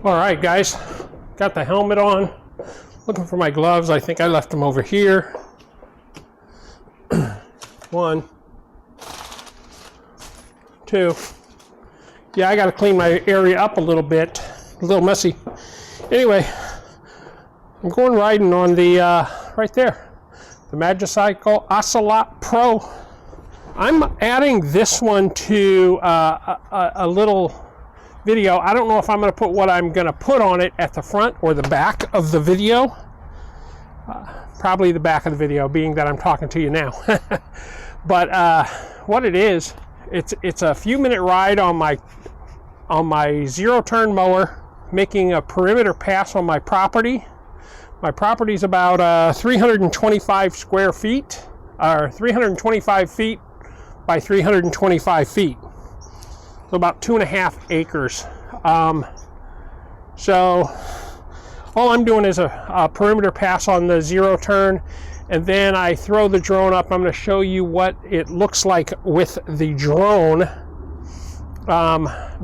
All right, guys, got the helmet on. Looking for my gloves. I think I left them over here. 1, 2. Yeah, I got to clean my area up a little bit. A little messy. Anyway, I'm going riding on the, right there, the Magicycle Ocelot Pro. I'm adding this one to a little video. I don't know if I'm going to put what I'm going to put on it at the front or the back of the video. Probably the back of the video, being that I'm talking to you now. But what it is, it's a few-minute ride on my zero-turn mower, making a perimeter pass on my property. My property is about 325 square feet, or 325 feet by 325 feet. So about 2.5 acres. So all I'm doing is a perimeter pass on the zero turn, and then I throw the drone up. I'm going to show you what it looks like with the drone,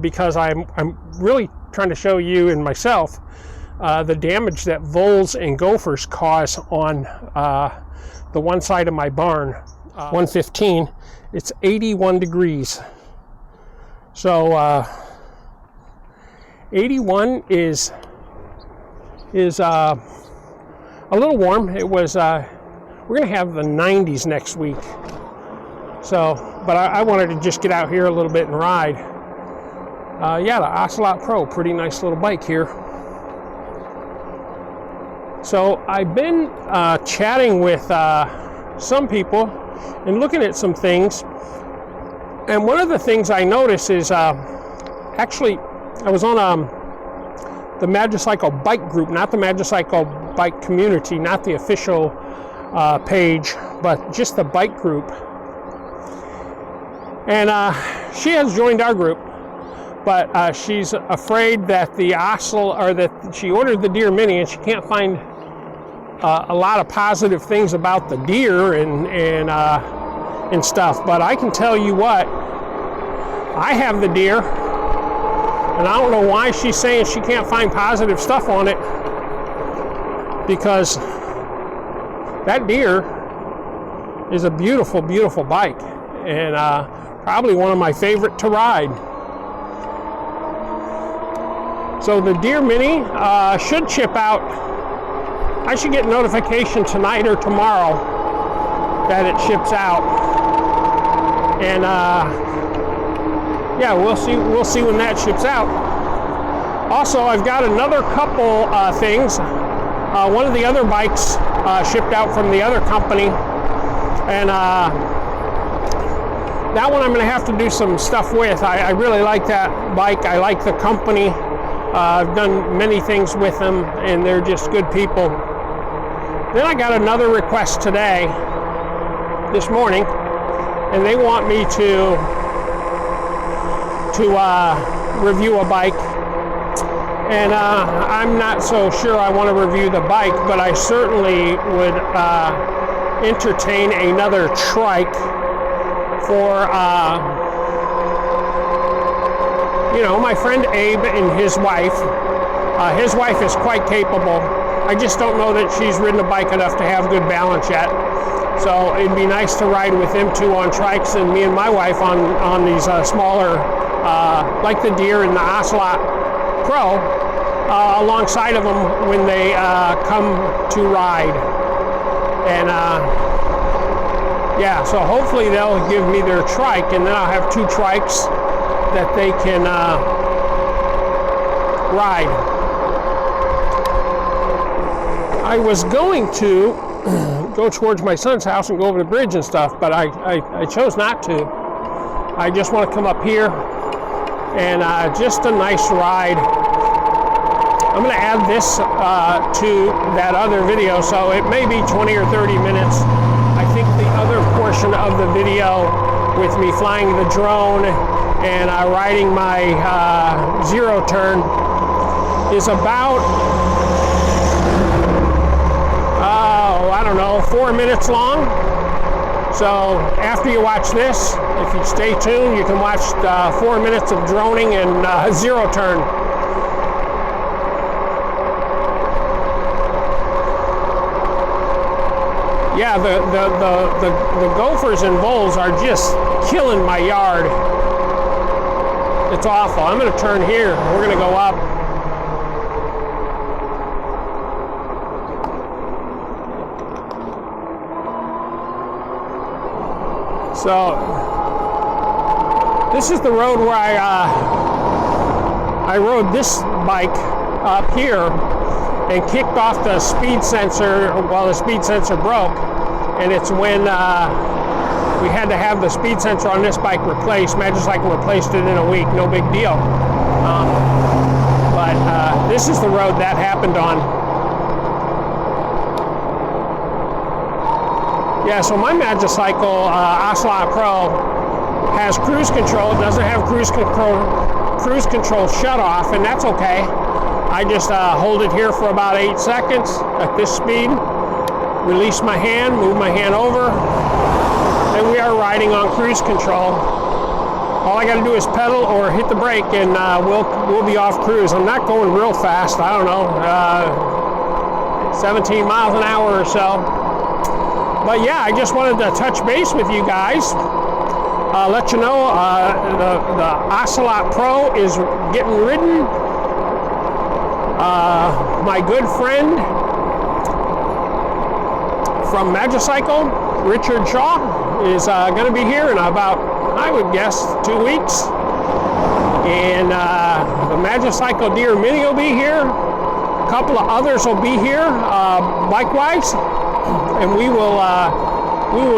because I'm really trying to show you and myself the damage that voles and gophers cause on the one side of my barn. 115. It's 81 degrees. So 81 is a little warm. It was we're gonna have the 90s next week. So, but I wanted to just get out here a little bit and ride. Yeah, the Ocelot Pro, pretty nice little bike here. So I've been chatting with some people and looking at some things. And one of the things I noticed is, actually, I was on the Magicycle bike group, not the Magicycle bike community, not the official page, but just the bike group. And she has joined our group, but she's afraid that the that she ordered the Deer Mini and she can't find a lot of positive things about the deer and stuff. But I can tell you what, I have the deer, and I don't know why she's saying she can't find positive stuff on it, because that deer is a beautiful, beautiful bike, and probably one of my favorite to ride. So the Deer Mini should ship out. I should get notification tonight or tomorrow that it ships out, and yeah, we'll see when that ships out. Also, I've got another couple things. One of the other bikes shipped out from the other company, and that one I'm going to have to do some stuff with. I really like that bike. I like the company. I've done many things with them, and they're just good people. Then I got another request today, this morning, and they want me to review a bike. And I'm not so sure I want to review the bike, but I certainly would entertain another trike for you know, my friend Abe and his wife. His wife is quite capable. I just don't know that she's ridden a bike enough to have good balance yet. So it'd be nice to ride with them two on trikes, and me and my wife on these smaller, like the Deer and the Ocelot Pro, alongside of them when they come to ride. And yeah, so hopefully they'll give me their trike, and then I'll have two trikes that they can ride. I was going to go towards my son's house and go over the bridge and stuff, but I chose not to. I just want to come up here, and just a nice ride. I'm going to add this to that other video, so it may be 20 or 30 minutes. I think the other portion of the video with me flying the drone and riding my zero turn is about, I don't know, 4 minutes long. So after you watch this, if you stay tuned, you can watch 4 minutes of droning and zero turn. Yeah, the gophers and voles are just killing my yard. It's awful. I'm going to turn here. We're going to go up. So this is the road where I rode this bike up here and kicked off the speed sensor while the speed sensor broke, and it's when we had to have the speed sensor on this bike replaced. Magicycle replaced it in a week, no big deal. But this is the road that happened on. Yeah, so my Magicycle Ocelot Pro has cruise control. It doesn't have cruise control shut off, and that's okay. I just hold it here for about 8 seconds at this speed, release my hand, move my hand over, and we are riding on cruise control. All I got to do is pedal or hit the brake, and we'll be off cruise. I'm not going real fast. I don't know, 17 miles an hour or so. But yeah, I just wanted to touch base with you guys. Let you know the Ocelot Pro is getting ridden. My good friend from Magicycle, Richard Shaw, is going to be here in about, I would guess, 2 weeks. And the Magicycle Deer Mini will be here. A couple of others will be here, likewise. And we will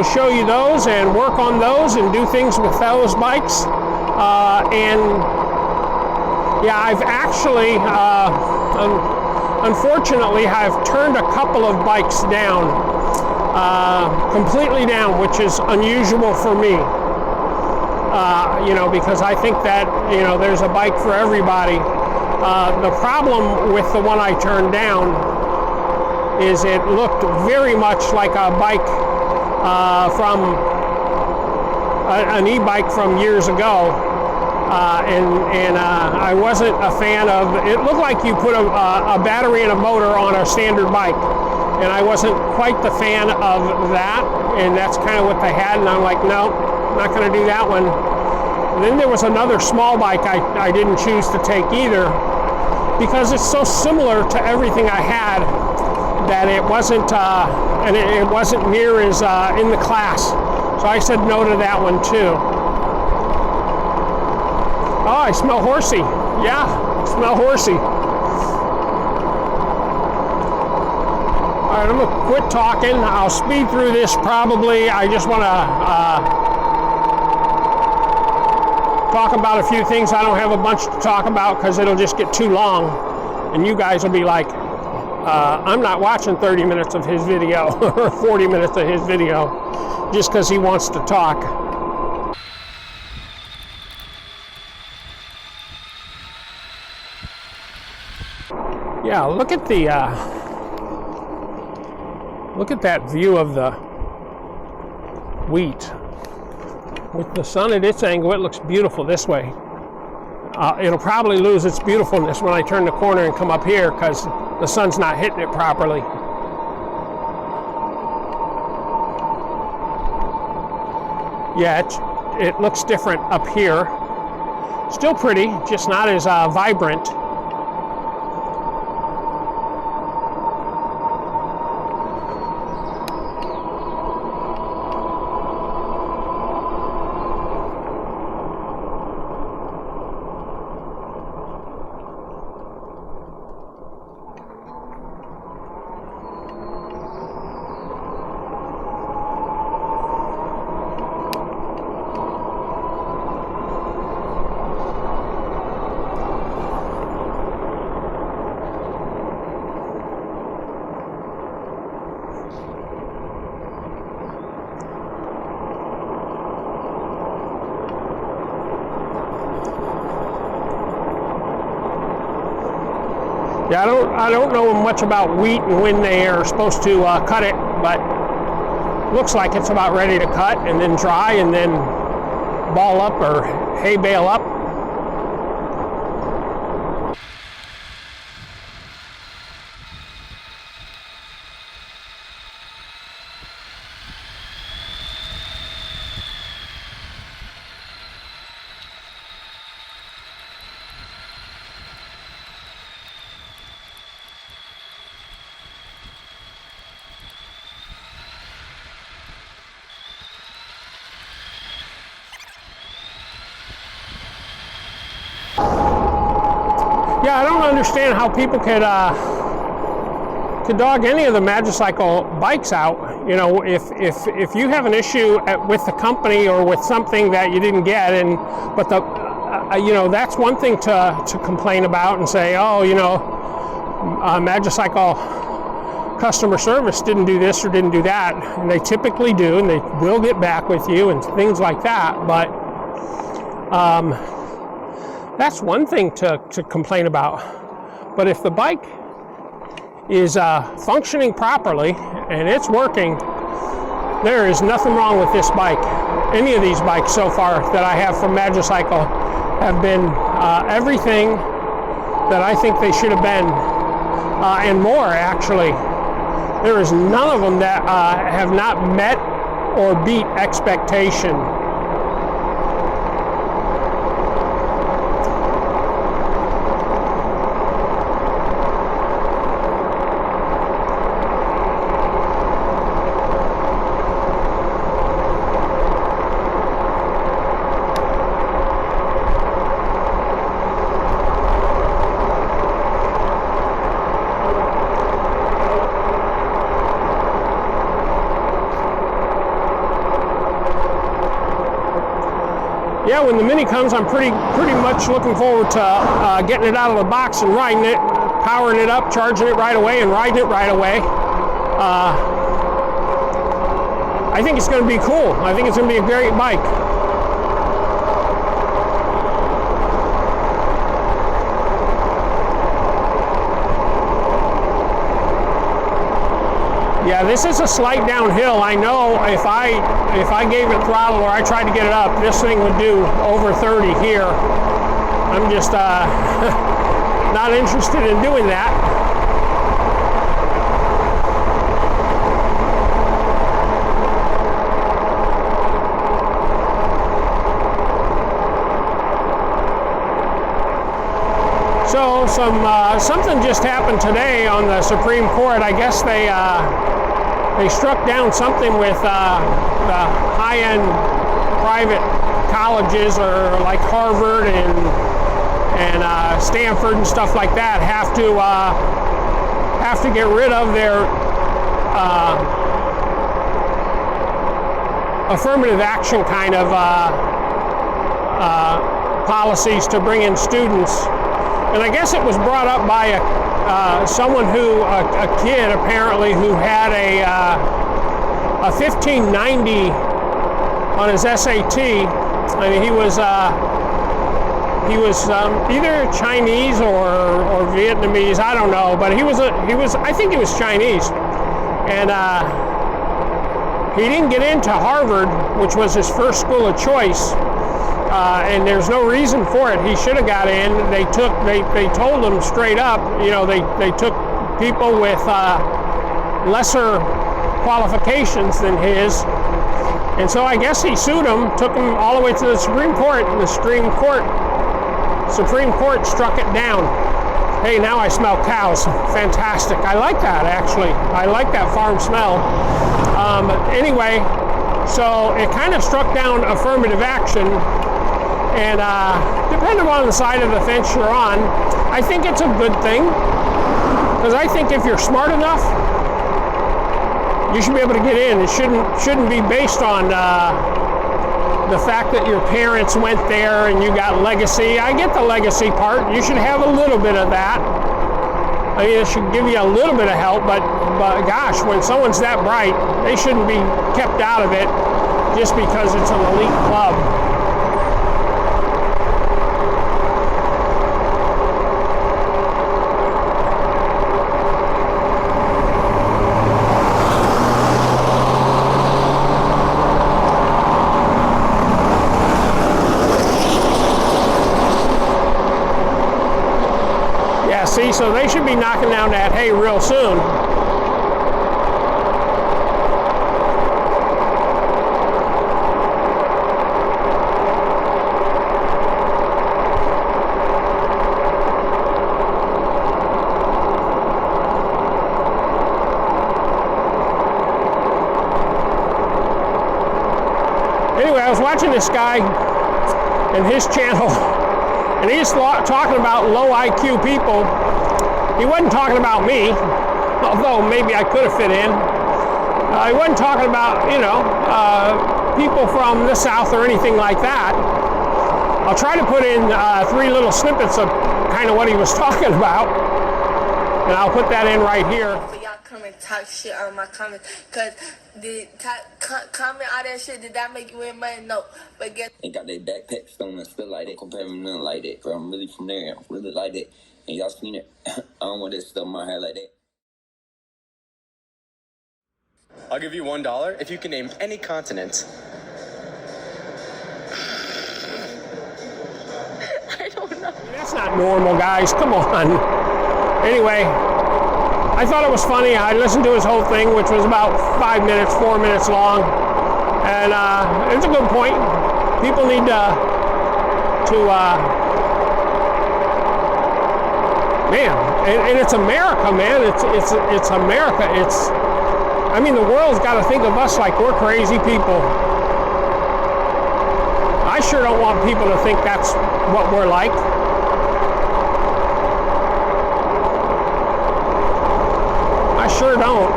show you those and work on those and do things with those bikes. And yeah, I've actually, unfortunately, I've turned a couple of bikes down, completely down, which is unusual for me. You know, because I think that, you know, there's a bike for everybody. The problem with the one I turned down is it looked very much like a bike from an e-bike from years ago, and I wasn't a fan of. It looked like you put a battery and a motor on a standard bike, and I wasn't quite the fan of that. And that's kind of what they had, and I'm like, no, not going to do that one. And then there was another small bike I didn't choose to take either, because it's so similar to everything I had that it wasn't, and it wasn't near as in the class. So I said no to that one too. Oh, I smell horsey. Yeah, I smell horsey. All right, I'm gonna quit talking. I'll speed through this probably. I just want to talk about a few things. I don't have a bunch to talk about because it'll just get too long, and you guys will be like, I'm not watching 30 minutes of his video or 40 minutes of his video just because he wants to talk. Yeah, look at that view of the wheat. With the sun at its angle, it looks beautiful this way. It'll probably lose its beautifulness when I turn the corner and come up here because the sun's not hitting it properly. Yeah, it looks different up here. Still pretty, just not as vibrant. Yeah, I don't know much about wheat and when they are supposed to cut it, but looks like it's about ready to cut and then dry and then ball up or hay bale up. Yeah, I don't understand how people could dog any of the Magicycle bikes out. You know, if you have an issue with the company or with something that you didn't get, but the you know, that's one thing to complain about and say, oh, you know, Magicycle customer service didn't do this or didn't do that, and they typically do, and they will get back with you and things like that. But that's one thing to complain about. But if the bike is functioning properly and it's working, there is nothing wrong with this bike. Any of these bikes so far that I have from Magicycle have been everything that I think they should have been, and more actually. There is none of them that have not met or beat expectation. Yeah, when the Mini comes, I'm pretty much looking forward to getting it out of the box and riding it, powering it up, charging it right away, and riding it right away. I think it's going to be cool. I think it's going to be a great bike. Yeah, this is a slight downhill. I know if I gave it throttle or I tried to get it up, this thing would do over 30 here. I'm just not interested in doing that. So something just happened today on the Supreme Court. I guess they struck down something with the high-end private colleges, or like Harvard and Stanford and stuff like that have to get rid of their affirmative action kind of policies to bring in students. And I guess it was brought up by someone a kid apparently, who had a 1590 on his SAT. I mean, he was either Chinese or Vietnamese, I don't know, but I think he was Chinese, and he didn't get into Harvard, which was his first school of choice. And there's no reason for it. He should have got in. They told him straight up, you know, they took people with lesser qualifications than his. And so I guess he sued him, took him all the way to the Supreme Court, and the Supreme Court struck it down. Hey, now I smell cows. Fantastic. I like that, actually. I like that farm smell. Anyway, so it kind of struck down affirmative action. And depending on the side of the fence you're on, I think it's a good thing. Because I think if you're smart enough, you should be able to get in. It shouldn't be based on the fact that your parents went there and you got legacy. I get the legacy part. You should have a little bit of that. I mean, it should give you a little bit of help, but gosh, when someone's that bright, they shouldn't be kept out of it just because it's an elite club. See, so they should be knocking down that hay real soon. Anyway, I was watching this guy and his channel, And he's talking about low IQ people. He wasn't talking about me, although maybe I could have fit in. He wasn't talking about, you know, people from the South or anything like that. I'll try to put in 3 little snippets of kind of what he was talking about, and I'll put that in right here. But y'all come and talk shit on my comments, because the comment all that shit, did that make you win money? No. But guess they got their backpacks on and stuff like that. Compare me nothing like that, bro. I'm really from there. I'm really like that. And y'all seen it. I don't want that stuff in my hair like that. I'll give you $1 if you can name any continent. I don't know. That's not normal, guys. Come on. Anyway, I thought it was funny. I listened to his whole thing, which was about 5 minutes, 4 minutes long. And it's a good point. People need man, and it's America, man. It's America. I mean, the world's got to think of us like we're crazy people. I sure don't want people to think that's what we're like. I sure don't.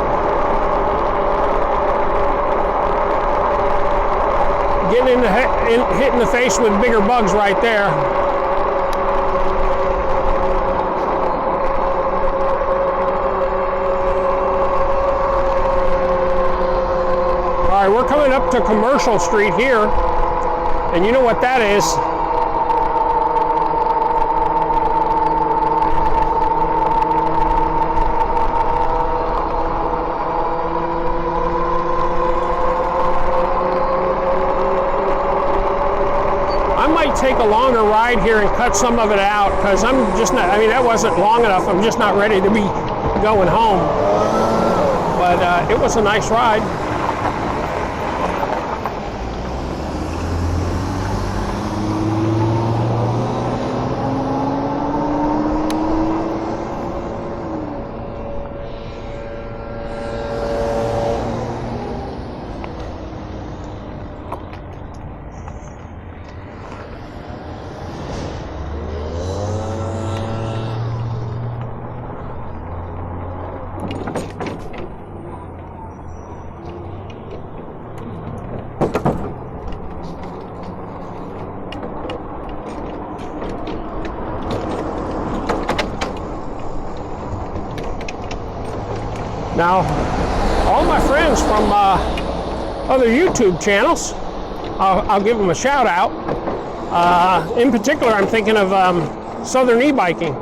Getting hit in the face with bigger bugs right there. All right, we're coming up to Commercial Street here, and you know what that is. I might take a longer ride here and cut some of it out, because I'm just not, I mean, that wasn't long enough. I'm just not ready to be going home. But it was a nice ride. Now, all my friends from other YouTube channels, I'll give them a shout out. In particular, I'm thinking of Southern e-biking.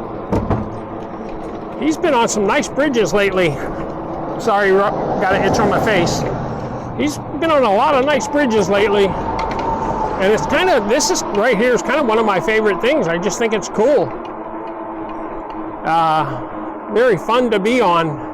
He's been on some nice bridges lately. Sorry, got an itch on my face. He's been on a lot of nice bridges lately. And it's kind of, this is right here is kind of one of my favorite things. I just think it's cool. Very fun to be on.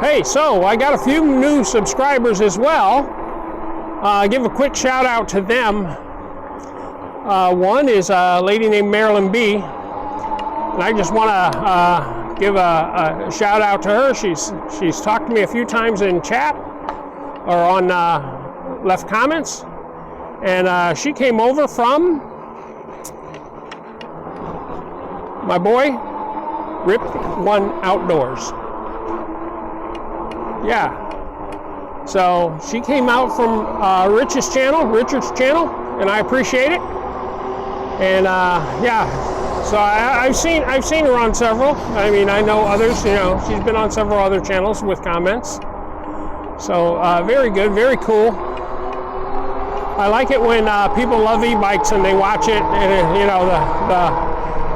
Hey, so I got a few new subscribers as well. Give a quick shout out to them. One is a lady named Marilyn B. And I just want to give a shout out to her. She's talked to me a few times in chat or on left comments. And she came over from my boy, Rip One Outdoors. Yeah, so she came out from Richard's channel, and I appreciate it. And yeah, so I've seen her on several. I mean, I know others. You know, she's been on several other channels with comments. So very good, very cool. I like it when people love e-bikes and they watch it, and you know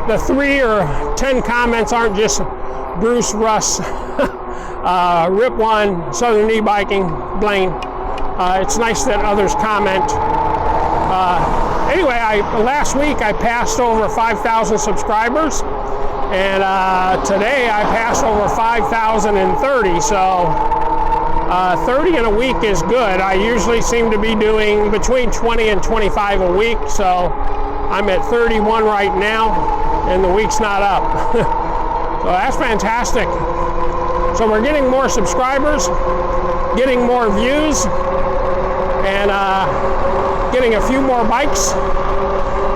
the 3 or 10 comments aren't just Bruce, Russ. Rip One, Southern e-biking, Blaine. It's nice that others comment. Anyway, last week I passed over 5,000 subscribers, and today I passed over 5,030. So 30 in a week is good. I usually seem to be doing between 20 and 25 a week, so I'm at 31 right now, and the week's not up. So that's fantastic. So we're getting more subscribers, getting more views, and getting a few more bikes.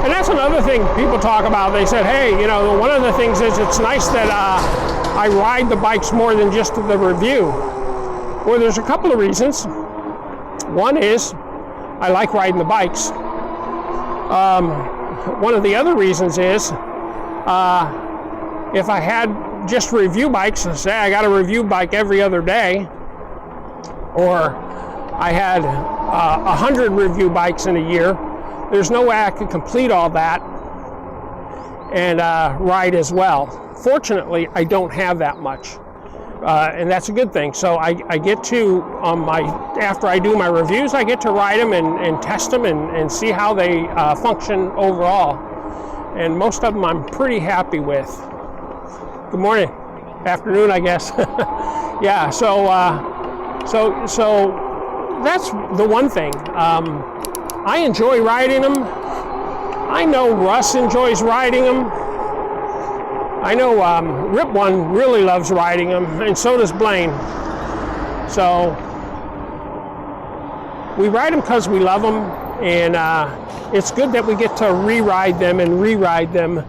And that's another thing people talk about. They said, hey, you know, one of the things is it's nice that I ride the bikes more than just the review. Well, there's a couple of reasons. One is I like riding the bikes. One of the other reasons is if I had just review bikes, say I got a review bike every other day, or I had 100 review bikes in a year, there's no way I could complete all that and ride as well. Fortunately, I don't have that much, and that's a good thing. So I get to, after I do my reviews, I get to ride them and test them and see how they function overall. And most of them I'm pretty happy with. Good morning, afternoon, I guess. Yeah. So that's the one thing. I enjoy riding them. I know Russ enjoys riding them. I know Rip One really loves riding them, and so does Blaine. So we ride them because we love them, and it's good that we get to re-ride them and re-ride them.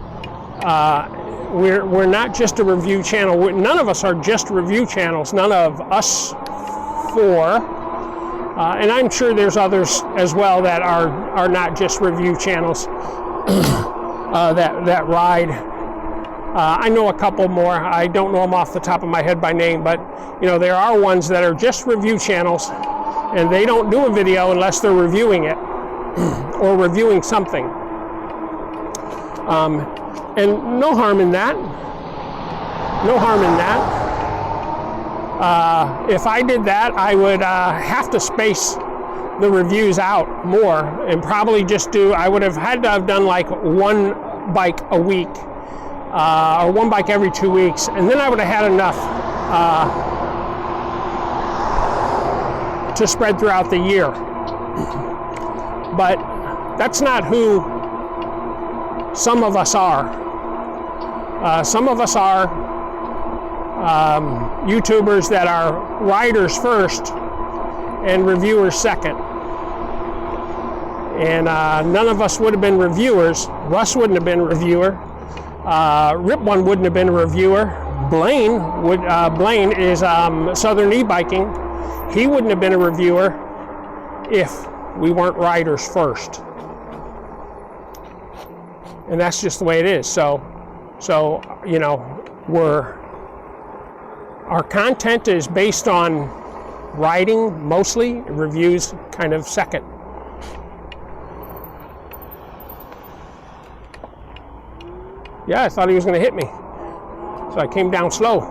We're not just a review channel. None of us are just review channels. None of us four. And I'm sure there's others as well that are not just review channels that ride. I know a couple more. I don't know them off the top of my head by name, but you know, there are ones that are just review channels, and they don't do a video unless they're reviewing it or reviewing something. And no harm in that. No harm in that. If I did that, I would have to space the reviews out more and probably just I would have had to have done like one bike a week or one bike every 2 weeks, and then I would have had enough to spread throughout the year. But that's not who some of us are. Some of us are YouTubers that are riders first and reviewers second. And none of us would have been reviewers. Russ wouldn't have been a reviewer. Rip One wouldn't have been a reviewer. Blaine would. Blaine is Southern e-biking. He wouldn't have been a reviewer if we weren't riders first. And that's just the way it is. So you know, our content is based on riding mostly, reviews kind of second. Yeah, I thought he was going to hit me, so I came down slow.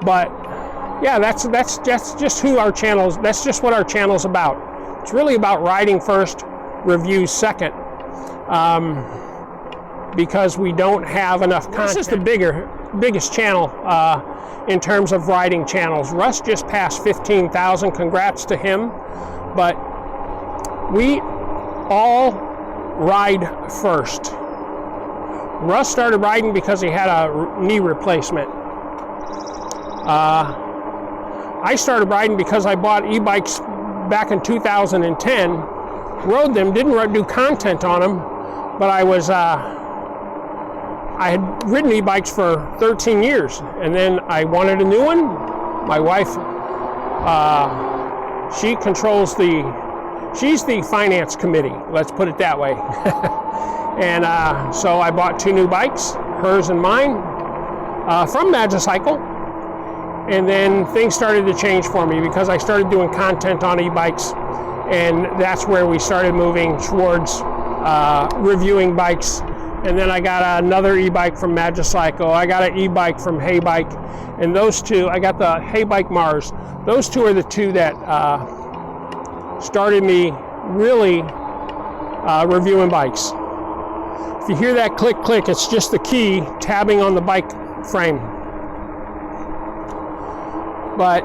But yeah, that's just who our channels. That's just what our channel's about. It's really about riding first, reviews second, because we don't have enough content. This is the biggest channel in terms of riding channels. Russ just passed 15,000. Congrats to him. But we all ride first. Russ started riding because he had a knee replacement. I started riding because I bought e-bikes back in 2010, rode them, didn't do content on them, but I had ridden e-bikes for 13 years, and then I wanted a new one. My wife, she's the finance committee, let's put it that way. And so I bought 2 new bikes, hers and mine, from Magicycle. And then things started to change for me because I started doing content on e-bikes, and that's where we started moving towards reviewing bikes. And then I got another e-bike from Magicycle. I got an e-bike from Heybike, and those two, I got the Heybike Mars. Those two are the two that started me really reviewing bikes. If you hear that click, click, it's just the key tabbing on the bike frame. But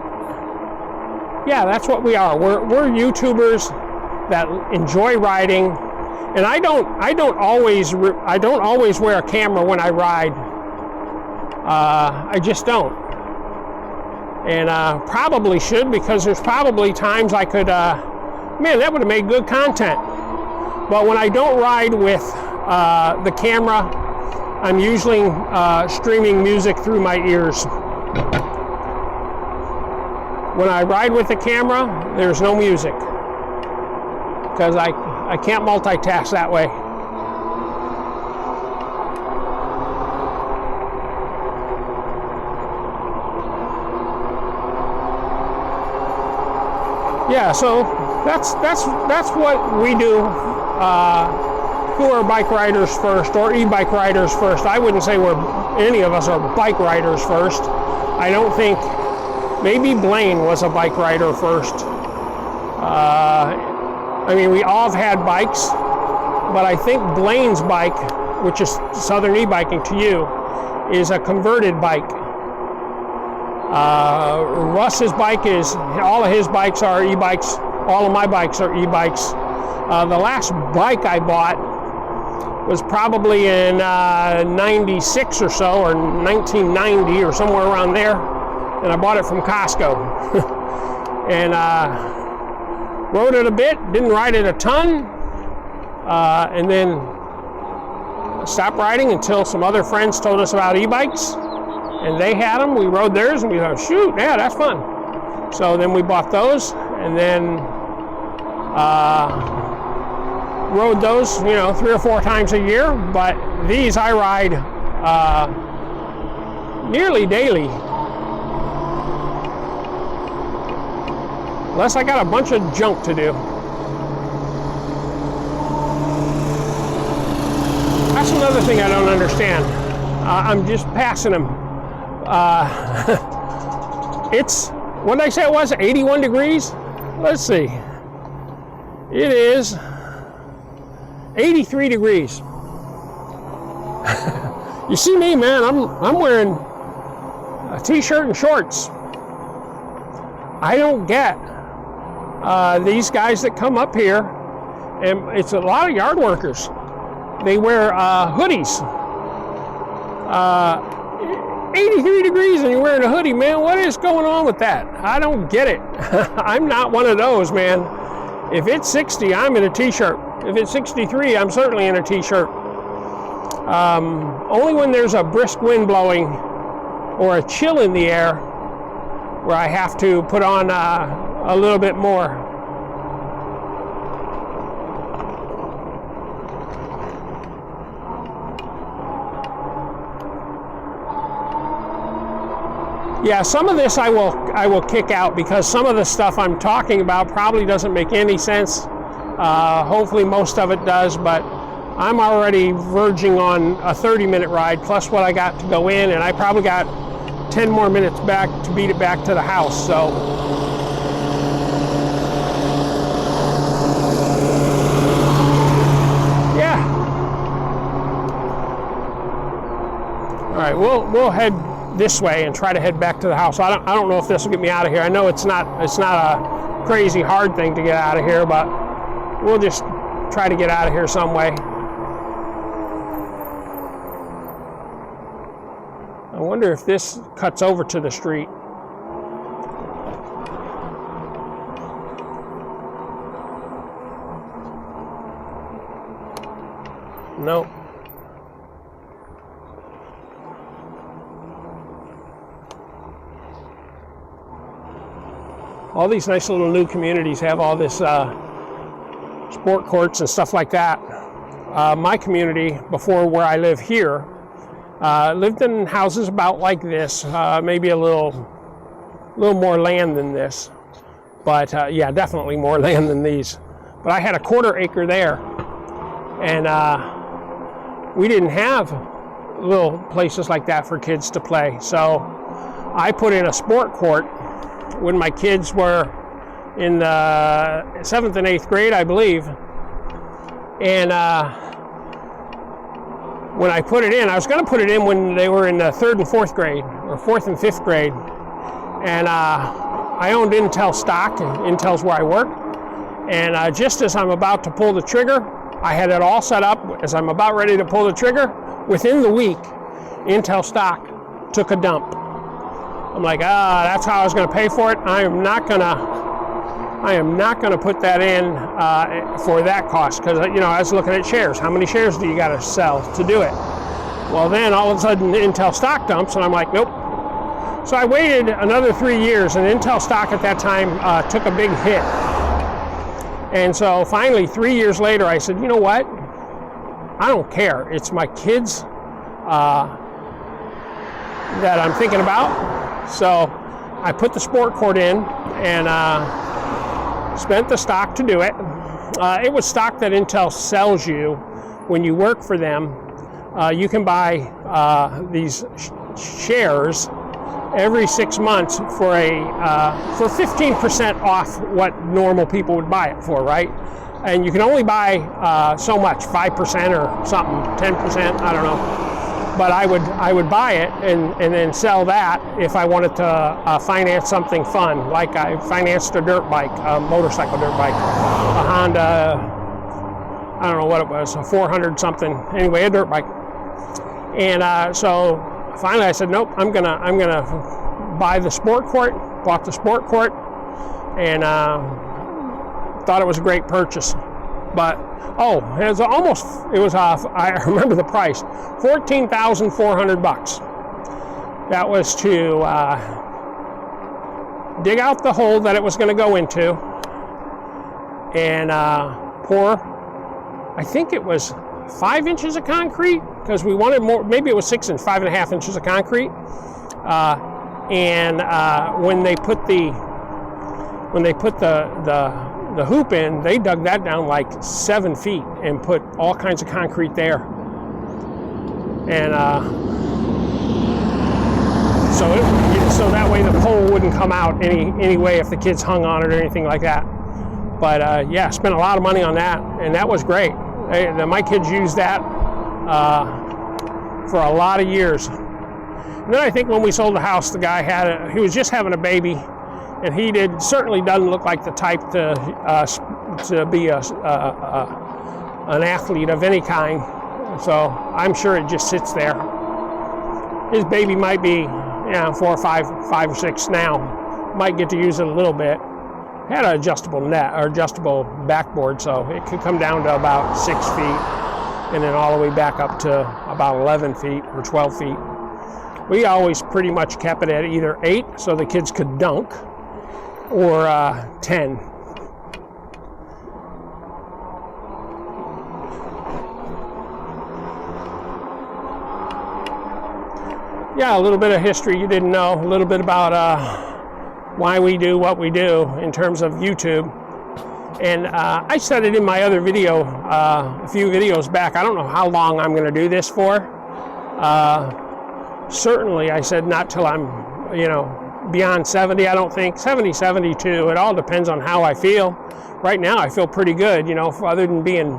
yeah, that's what we are. We're YouTubers that enjoy riding, and I don't always wear a camera when I ride. I just don't. And probably should, because there's probably times I could, man, that would have made good content. But when I don't ride with the camera, I'm usually streaming music through my ears. When I ride with the camera, there's no music, because I can't multitask that way. Yeah, so that's what we do. Who are bike riders first, or e-bike riders first? I wouldn't say any of us are bike riders first. I don't think. Maybe Blaine was a bike rider first. I mean, we all have had bikes, but I think Blaine's bike, which is Southern e-biking to you, is a converted bike. Russ's bike is, all of his bikes are e-bikes. All of my bikes are e-bikes. The last bike I bought was probably in 96 or so, or 1990, or somewhere around there. And I bought it from Costco. And rode it a bit, didn't ride it a ton, and then stopped riding until some other friends told us about e-bikes, and they had them. We rode theirs, and we thought, shoot, yeah, that's fun. So then we bought those, and then rode those, 3 or 4 times a year. But these I ride nearly daily. Unless I got a bunch of junk to do. That's another thing I don't understand. I'm just passing them. It's, what did I say it was, 81 degrees? Let's see. It is 83 degrees. You see me, man, I'm wearing a t-shirt and shorts. I don't get these guys that come up here, and it's a lot of yard workers. They wear hoodies. 83 degrees and you're wearing a hoodie, man. What is going on with that? I don't get it. I'm not one of those, man. If it's 60, I'm in a t-shirt. If it's 63, I'm certainly in a t-shirt. Only when there's a brisk wind blowing or a chill in the air where I have to put on a little bit more. Yeah, some of this I will kick out, because some of the stuff I'm talking about probably doesn't make any sense. Hopefully most of it does, but I'm already verging on a 30-minute ride plus what I got to go in, and I probably got 10 more minutes back to beat it back to the house. So yeah. All right, we'll head this way and try to head back to the house. I don't know if this will get me out of here. I know it's not a crazy hard thing to get out of here, but we'll just try to get out of here some way. I wonder if this cuts over to the street. Nope. All these nice little new communities have all this sport courts and stuff like that. My community, before where I live here, lived in houses about like this, maybe a little more land than this, but yeah, definitely more land than these. But I had a 1/4 acre there, and we didn't have little places like that for kids to play. So I put in a sport court when my kids were in the 7th and 8th grade, I believe. And when I put it in, I was going to put it in when they were in the 3rd and 4th grade, or 4th and 5th grade. And I owned Intel stock, and Intel's where I work. And just as I'm about to pull the trigger, I had it all set up. As I'm about ready to pull the trigger, within the week, Intel stock took a dump. I'm like, that's how I was going to pay for it. I am not going to put that in for that cost, because you know, I was looking at shares. How many shares do you got to sell to do it? Well, then all of a sudden Intel stock dumps, and I'm like, nope. So I waited another 3 years, and Intel stock at that time took a big hit. And so finally, 3 years later, I said, you know what? I don't care. It's my kids that I'm thinking about. So I put the sport cord in and spent the stock to do it. It was stock that Intel sells you when you work for them. You can buy these shares every 6 months for 15% off what normal people would buy it for, right? And you can only buy so much, 5% or something, 10%, I don't know. But I would buy it and then sell that if I wanted to finance something fun, like I financed a dirt bike, a motorcycle dirt bike, a Honda, I don't know what it was, a 400 something, anyway, a dirt bike. And so finally I said, nope, I'm gonna buy the sport court, bought the sport court, and thought it was a great purchase. But I remember the price, $14,400. That was to dig out the hole that it was going to go into and pour, I think it was 5 inches of concrete, because we wanted more, maybe it was 5.5 inches of concrete. When they put the hoop in, they dug that down like 7 feet and put all kinds of concrete there. And so that way the pole wouldn't come out any way if the kids hung on it or anything like that. But yeah, spent a lot of money on that, and that was great. My kids used that for a lot of years. And then I think when we sold the house, the guy he was just having a baby, and he certainly doesn't look like the type to be an athlete of any kind. So I'm sure it just sits there. His baby might be 4 or 5 or 6 now. Might get to use it a little bit. Had an adjustable net or adjustable backboard, so it could come down to about 6 feet, and then all the way back up to about 11 feet or 12 feet. We always pretty much kept it at either 8, so the kids could dunk, or 10. Yeah, a little bit of history you didn't know, a little bit about why we do what we do in terms of YouTube. And I said it in my other video, a few videos back. I don't know how long I'm going to do this for. Certainly, I said not till I'm, beyond 70, I don't think. 70, 72, it all depends on how I feel. Right now, I feel pretty good, other than being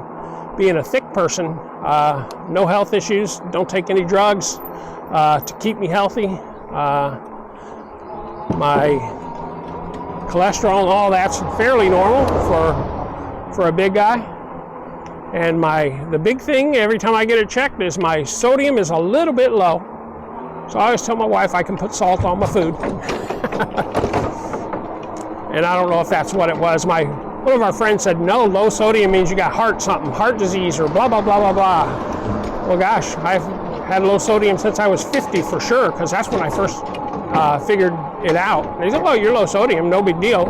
a thick person. No health issues, don't take any drugs to keep me healthy. My cholesterol and all that's fairly normal for a big guy. And the big thing every time I get it checked is my sodium is a little bit low. So I always tell my wife I can put salt on my food. And I don't know if that's what it was. One of our friends said, no, low sodium means you got heart disease or blah, blah, blah, blah, blah. Well, gosh, I've had low sodium since I was 50 for sure, because that's when I first figured it out. And he said, well, you're low sodium, no big deal.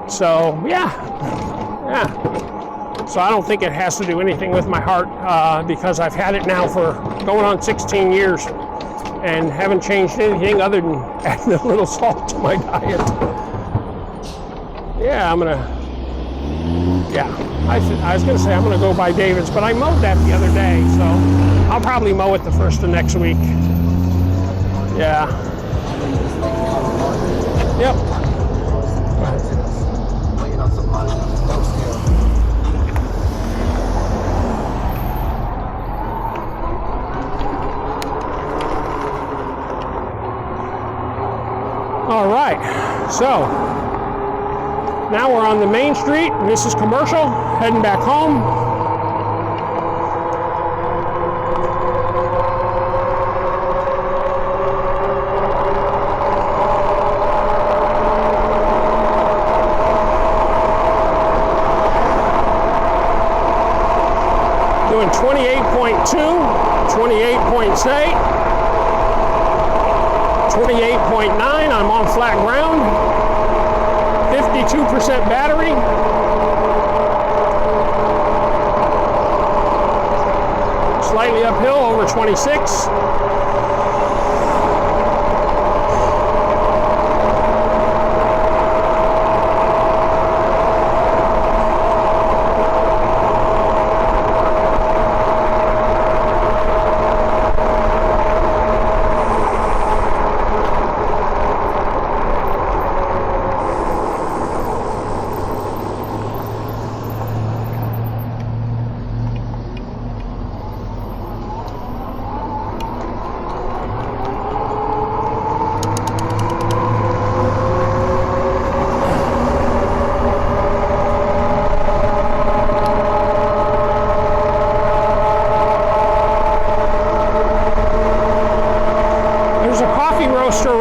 So, yeah. So I don't think it has to do anything with my heart, because I've had it now for going on 16 years and haven't changed anything other than adding a little salt to my diet. Yeah, I was going to say I'm going to go by David's, but I mowed that the other day, so I'll probably mow it the first of next week. Yeah. Yep. All right, so now we're on the main street. This is commercial, heading back home. 28.8, 28.9, I'm on flat ground, 52% battery. Slightly uphill, over 26.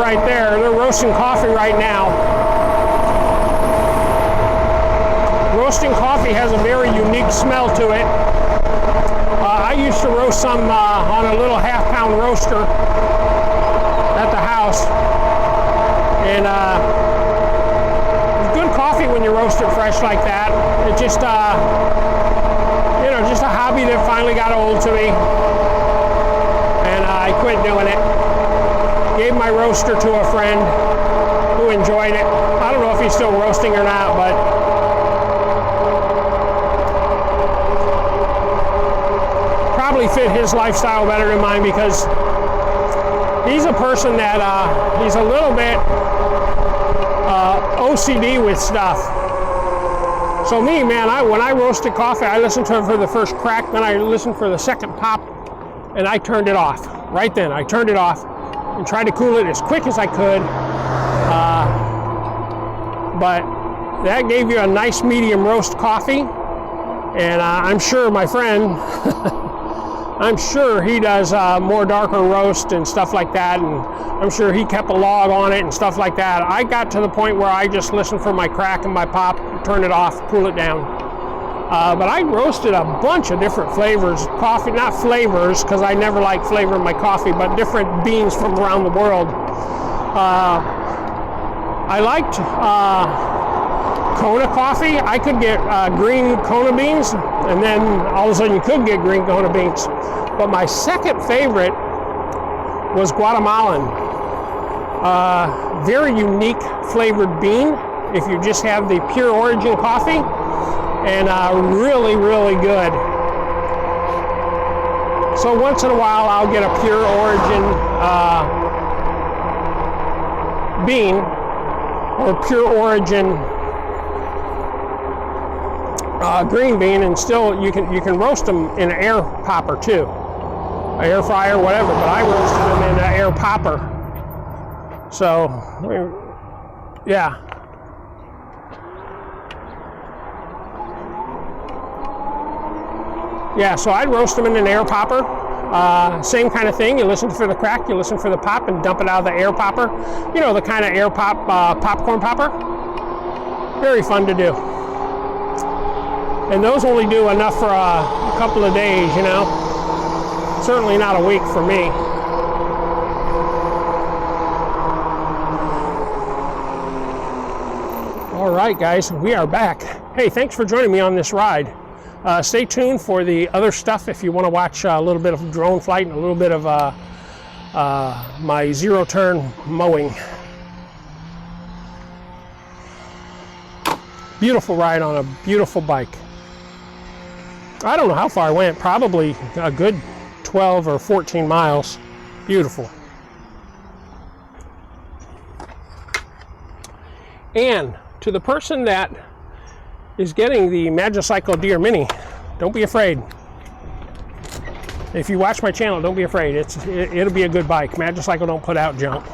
Right there, they're roasting coffee right now. Roasting coffee has a very unique smell to it. I used to roast some on a little half-pound roaster at the house, and it's good coffee when you roast it fresh like that. It just, you know, just a hobby that finally got old to me, and I quit doing it. Gave my roaster to a friend who enjoyed it. I don't know if he's still roasting or not, but probably fit his lifestyle better than mine, because he's a person that he's a little bit OCD with stuff. So me, man, when I roasted coffee, I listened to it for the first crack, then I listened for the second pop, and I turned it off. Right then, I turned it off and tried to cool it as quick as I could, but that gave you a nice medium roast coffee, and I'm sure my friend, I'm sure he does more darker roast and stuff like that, and I'm sure he kept a log on it and stuff like that. I got to the point where I just listened for my crack and my pop, turn it off, cool it down. But I roasted a bunch of different flavors, coffee, not flavors, because I never like flavor in my coffee, but different beans from around the world. I liked Kona coffee. I could get green Kona beans, and then all of a sudden you could get green Kona beans. But my second favorite was Guatemalan. Very unique flavored bean if you just have the pure origin coffee. And really, really good. So once in a while, I'll get a pure origin bean or pure origin green bean, and still you can roast them in an air popper too, an air fryer, whatever. But I roasted them in an air popper. So yeah. Yeah, so I'd roast them in an air popper. Same kind of thing. You listen for the crack, you listen for the pop, and dump it out of the air popper. You know, the kind of air pop, popcorn popper. Very fun to do. And those only do enough for a couple of days, you know. Certainly not a week for me. All right, guys, we are back. Hey, thanks for joining me on this ride. Stay tuned for the other stuff if you want to watch a little bit of drone flight and a little bit of my zero-turn mowing. Beautiful ride on a beautiful bike. I don't know how far I went, probably a good 12 or 14 miles. Beautiful. And to the person that is getting the Magicycle Deer Mini, don't be afraid. If you watch my channel, don't be afraid. It'll be a good bike. Magicycle don't put out junk.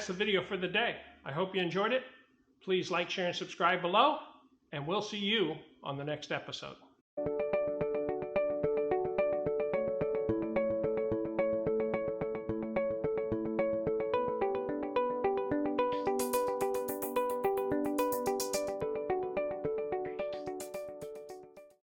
the video for the day. I hope you enjoyed it. Please like, share, and subscribe below, and we'll see you on the next episode.